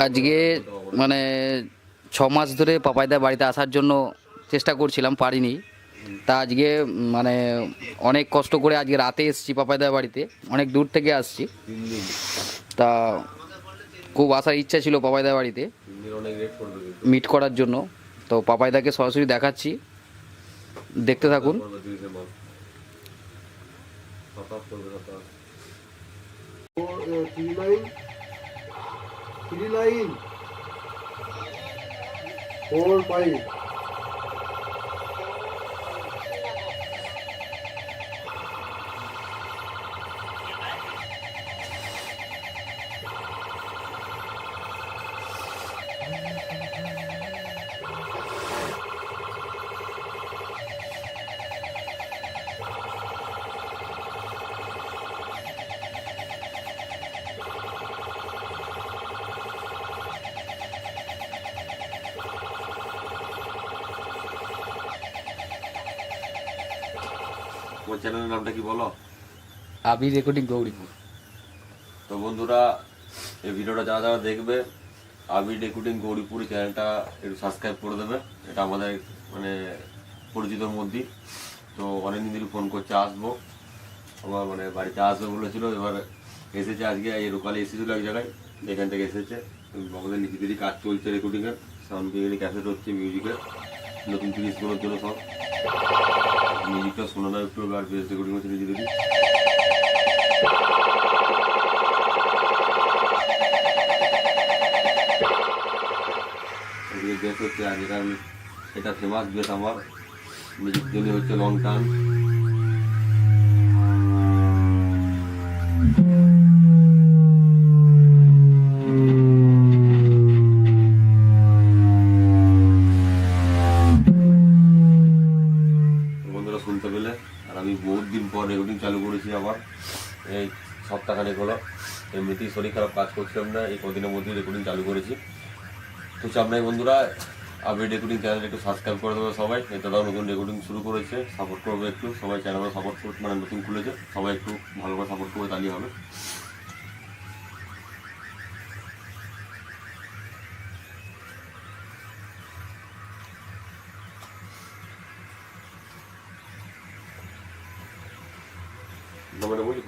আজকে মানে 6 মাস ধরে পাপাইদার বাড়িতে আসার জন্য চেষ্টা করছিলাম, পারিনি। তা আজকে মানে অনেক কষ্ট করে আজকে রাতে এসেছি পাপাইদার বাড়িতে, অনেক দূর থেকে আসছি। তা খুব আসার ইচ্ছা ছিল পাপাইদার বাড়িতে মিট করার জন্য। তো পাপাইদাকে সরাসরি দেখাচ্ছি, দেখতে থাকুন। थ्री लाइन 4 5 তোমার চ্যানেলের নামটা কি বলো? আবির রেকর্ডিং গৌরীপুর। তো বন্ধুরা, এই ভিডিওটা যারা যারা দেখবে, আবির রেকর্ডিং গৌরীপুর চ্যানেলটা একটু সাবস্ক্রাইব করে দেবে। এটা আমাদের মানে পরিচিতর মধ্যেই। তো অনেকদিন ধরে ফোন করছে আসবো, আমার মানে বাড়িতে আসবে বলেছিল। এবার এসেছে, আজকে এই লোকালে এসেছিলো এক জায়গায়, এখান থেকে এসেছে। আমাদের নিজেদেরই কাজ চলছে রেকর্ডিংয়ের, সাউন্ড ক্যাসেট হচ্ছে মিউজিকের, নতুন জিনিসগুলোর জন্য সব মিউজিকটা শোনানো একটু, আর বেস রেকর্ডিং হচ্ছে নিজেদেরই। বেস হচ্ছে আগেকার, এটা ফেমাস বেস আমার, মিউজিক জন্য হচ্ছে লং টার্ম। বন্ধুরা শুনতে পেলে, আর আমি বহুত দিন পর রেকর্ডিং চালু করেছি আবার, এই সপ্তাহখানেক হলো। এমনিতেই শরীর খারাপ, কাজ করছিলাম না, এই কদিনের মধ্যেই রেকর্ডিং চালু করেছি। তো চাপ নাই বন্ধুরা, আবির রেকর্ডিং চ্যানেল একটু সাবস্ক্রাইব করে দেবে সবাই। এটাও নতুন রেকর্ডিং শুরু করেছে, সাপোর্ট করবে একটু সবাই। চ্যানেলও সাপোর্ট করতে, মানে নতুন খুলেছে, সবাই একটু ভালো করে সাপোর্ট করবে, তাহলেই হবে। বলছি